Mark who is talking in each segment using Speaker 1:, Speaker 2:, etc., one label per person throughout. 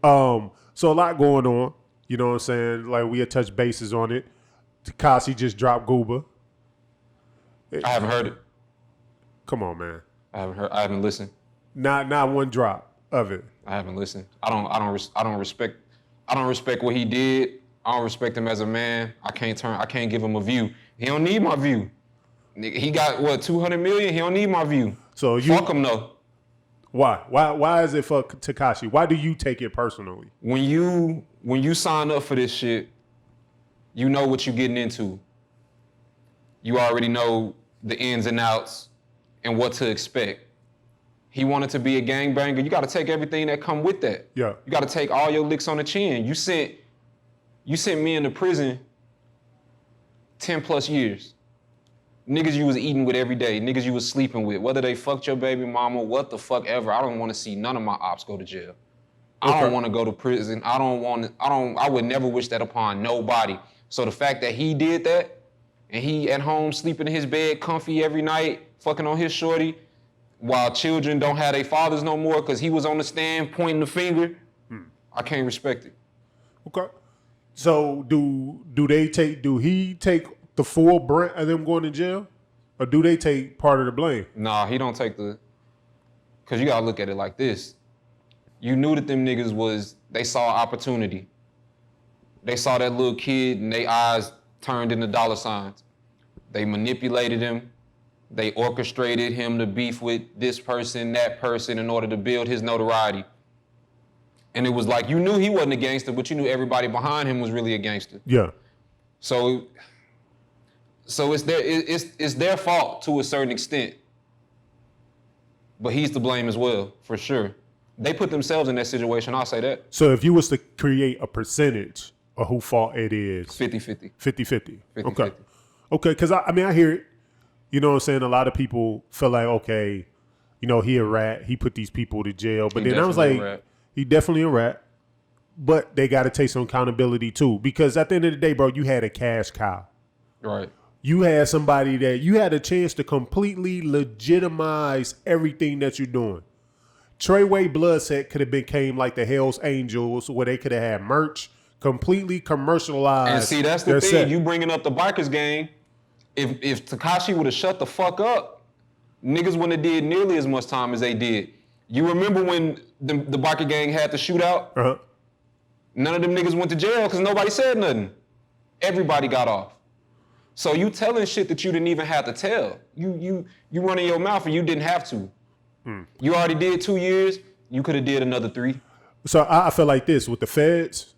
Speaker 1: So a lot going on. You know what I'm saying? Like we had touched bases on it. Tekashi just dropped Gooba.
Speaker 2: I haven't heard it.
Speaker 1: Come on, man.
Speaker 2: I haven't listened.
Speaker 1: Not one drop of it.
Speaker 2: I haven't listened. I don't respect what he did. I don't respect him as a man. I can't give him a view. He don't need my view. He got what, 200 million? He don't need my view.
Speaker 1: So
Speaker 2: fuck him though.
Speaker 1: Why? Why is it for Tekashi? Why do you take it personally?
Speaker 2: When you sign up for this shit, you know what you're getting into. You already know the ins and outs and what to expect. He wanted to be a gangbanger. You got to take everything that come with that.
Speaker 1: Yeah.
Speaker 2: You got to take all your licks on the chin. You sent me into prison 10 plus years. Niggas you was eating with every day. Niggas you was sleeping with. Whether they fucked your baby mama, what the fuck ever. I don't want to see none of my ops go to jail. Okay. I don't want to go to prison. I would never wish that upon nobody. So the fact that he did that, and he at home sleeping in his bed comfy every night, fucking on his shorty, while children don't have their fathers no more because he was on the stand pointing the finger, I can't respect it.
Speaker 1: Okay. So do he take the full brunt of them going to jail? Or do they take part of the blame?
Speaker 2: Nah, he don't take because you gotta look at it like this. You knew that them niggas they saw opportunity. They saw that little kid and their eyes turned into dollar signs. They manipulated him. They orchestrated him to beef with this person, that person in order to build his notoriety. And it was like, you knew he wasn't a gangster, but you knew everybody behind him was really a gangster.
Speaker 1: Yeah.
Speaker 2: So it's their fault to a certain extent. But he's to blame as well, for sure. They put themselves in that situation, I'll say that.
Speaker 1: So if you was to create a percentage of who fault it is?
Speaker 2: 50-50.
Speaker 1: 50-50. Okay. Okay, because I hear it. You know what I'm saying? A lot of people feel like, okay, you know, he a rat. He put these people to jail. But then I was like, he definitely a rat. But they got to take some accountability too. Because at the end of the day, bro, you had a cash cow.
Speaker 2: Right.
Speaker 1: You had somebody that you had a chance to completely legitimize everything that you're doing. Treyway Bloodset could have became like the Hell's Angels where they could have had merch, completely commercialized.
Speaker 2: And see, that's the thing. Set. You bringing up the bikers gang. If Tekashi would have shut the fuck up, niggas wouldn't have did nearly as much time as they did. You remember when the biker gang had the shootout?
Speaker 1: Uh-huh.
Speaker 2: None of them niggas went to jail because nobody said nothing. Everybody got off. So you telling shit that you didn't even have to tell. You running your mouth and you didn't have to. You already did 2 years. You could have did another 3.
Speaker 1: So I feel like this with the feds.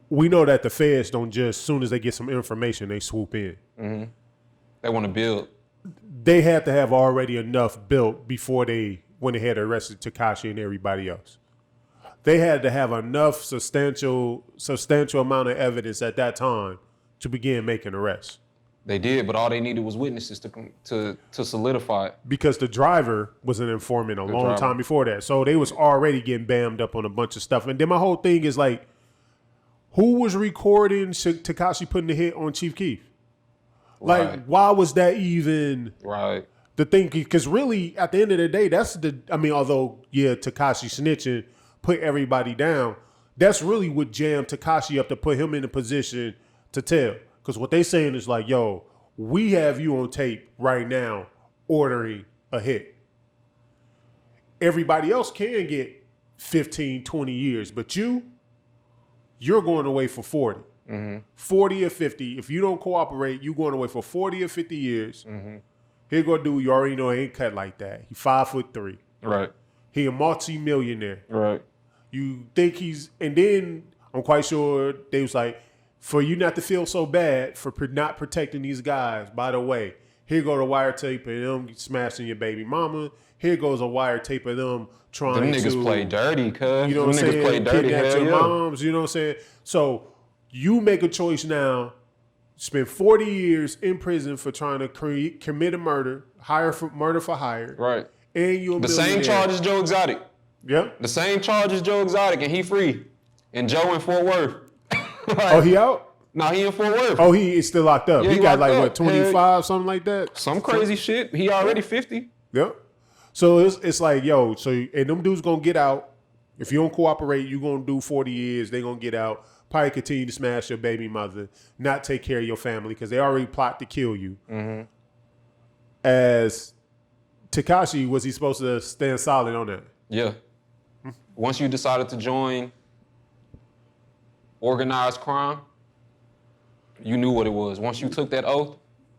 Speaker 1: We know that the feds don't just, as soon as they get some information, they swoop in.
Speaker 2: Mm-hmm. They want to build.
Speaker 1: They had to have already enough built before when they had arrested Tekashi and everybody else. They had to have enough substantial amount of evidence at that time to begin making arrests.
Speaker 2: They did, but all they needed was witnesses to solidify it.
Speaker 1: Because the driver was an informant a long time before that. So they was already getting bammed up on a bunch of stuff. And then my whole thing is like, who was recording Tekashi putting the hit on Chief Keef? Like, right. Why was that even the thing? Because really, at the end of the day, although, Tekashi snitching, put everybody down, that's really what jammed Tekashi up to put him in a position to tell. Because what they saying is like, yo, we have you on tape right now ordering a hit. Everybody else can get 15, 20 years, but you're going away for 40. Mm-hmm. 40 or 50. If you don't cooperate, you're going away for 40 or 50 years. Mm-hmm. Here go dude, you already know he ain't cut like that. He 5'3".
Speaker 2: Right.
Speaker 1: He a multi-millionaire.
Speaker 2: Right.
Speaker 1: You think and then I'm quite sure they was like, for you not to feel so bad for not protecting these guys, by the way, here go the wiretap of them smashing your baby mama. Here goes a wiretap of them trying
Speaker 2: them niggas play dirty, cuz.
Speaker 1: You know what I'm saying?
Speaker 2: Play dirty,
Speaker 1: kidnap your moms, you know what I'm saying? So you make a choice now, spend 40 years in prison for trying to commit a murder, murder for hire.
Speaker 2: Right.
Speaker 1: And you're
Speaker 2: the same charge as Joe Exotic.
Speaker 1: Yep.
Speaker 2: The same charge as Joe Exotic, and he free. And Joe in Fort Worth.
Speaker 1: Oh, he out?
Speaker 2: No, he in Fort Worth.
Speaker 1: Oh, he is still locked up.
Speaker 2: Yeah,
Speaker 1: he got like, what, 25, something like that?
Speaker 2: Some crazy shit. He already 50.
Speaker 1: Yep. So it's like, yo, and them dudes gonna get out If you don't cooperate, you're going to do 40 years. They're going to get out, probably continue to smash your baby mother, not take care of your family because they already plot to kill you. Mm-hmm. As Tekashi, was he supposed to stand solid on that?
Speaker 2: Yeah. Once you decided to join organized crime, you knew what it was. Once you took that oath,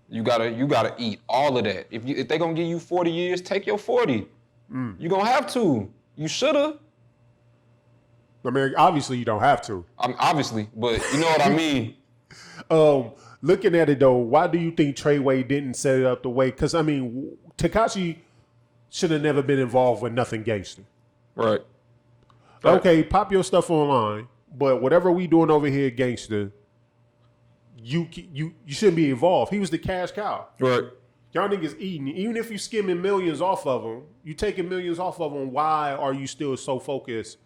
Speaker 2: you gotta eat all of that. If they're gonna give you 40 years, take your 40. You're gonna have to. You shoulda.
Speaker 1: I mean, obviously you don't have to.
Speaker 2: Obviously, but you know what I mean.
Speaker 1: Looking at it though, why do you think Treyway didn't set it up the way? Because I mean, Tekashi should have never been involved with nothing gangster.
Speaker 2: Right.
Speaker 1: Okay, pop your stuff online, but whatever we doing over here, gangster, you shouldn't be involved. He was the cash cow.
Speaker 2: Right.
Speaker 1: Y'all niggas eating. Even if you skimming millions off of them, you taking millions off of them, why are you still so focused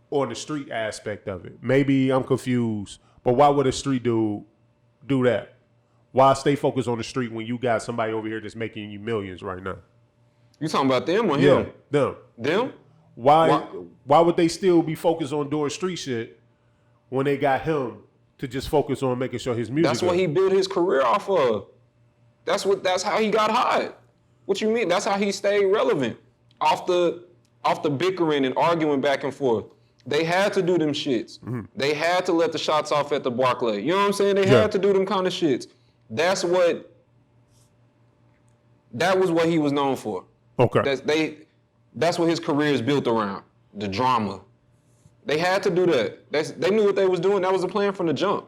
Speaker 1: on the street aspect of it? Maybe I'm confused, but why would a street dude do that? Why stay focused on the street when you got somebody over here that's making you millions right now?
Speaker 2: You talking about them or him?
Speaker 1: Yeah, them.
Speaker 2: Them?
Speaker 1: Why would they still be focused on doing street shit when they got him to just focus on making sure his music?
Speaker 2: That's what he built his career off of. That's how he got hot. What you mean? That's how he stayed relevant. Off the bickering and arguing back and forth. They had to do them shits. Mm-hmm. They had to let the shots off at the Barclay. You know what I'm saying? They had to do them kind of shits. That was what he was known for.
Speaker 1: Okay.
Speaker 2: That's what his career is built around. The drama. They had to do that. They knew what they was doing. That was the plan from the jump.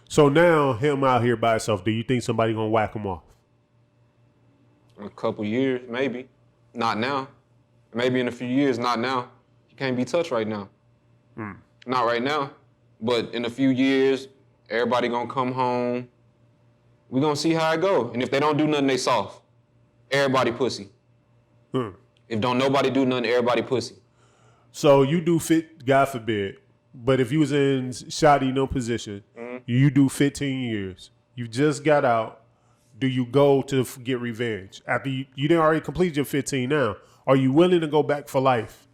Speaker 1: So now him out here by himself, do you think somebody gonna whack him off?
Speaker 2: In a couple years, maybe. Not now. Maybe in a few years, not now. He can't be touched right now. Not right now. But in a few years, everybody gonna come home. We gonna see how it go. And if they don't do nothing, they soft. Everybody pussy. If don't nobody do nothing, everybody pussy.
Speaker 1: So you do fit, God forbid, but if you was in Shotty no position, you do 15 years. You just got out. Do you go to get revenge? After you didn't already complete your 15 now, are you willing to go back for life?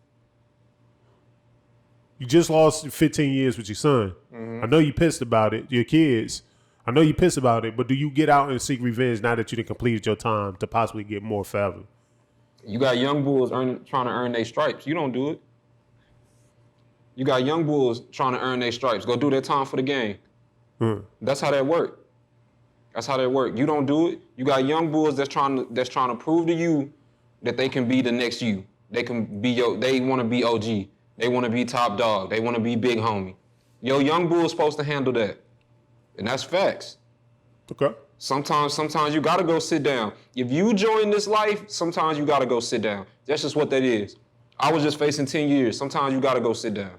Speaker 1: You just lost 15 years with your son. I know you pissed about it, your kids. I know you pissed about it, but do you get out and seek revenge now that you done completed your time to possibly get more forever?
Speaker 2: You got young bulls trying to earn their stripes. You don't do it. You got young bulls trying to earn their stripes. Go do their time for the game. That's how that work. That's how that work. You don't do it. You got young bulls that's trying to prove to you that they can be the next you. They can be they want to be OG. They want to be top dog. They want to be big homie. Your young bull's supposed to handle that. And that's facts.
Speaker 1: Okay.
Speaker 2: Sometimes you gotta go sit down. If you join this life, sometimes you gotta go sit down. That's just what that is. I was just facing 10 years. Sometimes you gotta go sit down.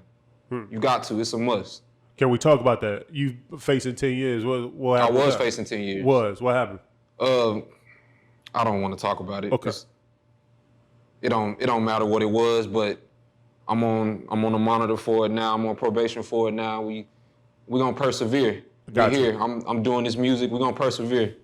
Speaker 2: You got to. It's a must.
Speaker 1: Can we talk about that? You facing 10 years. What happened?
Speaker 2: I was facing 10 years.
Speaker 1: What happened?
Speaker 2: I don't want to talk about it.
Speaker 1: Okay.
Speaker 2: It don't matter what it was, but I'm on a monitor for it now. I'm on probation for it now. We're gonna persevere. We're here. I'm doing this music. We're gonna persevere.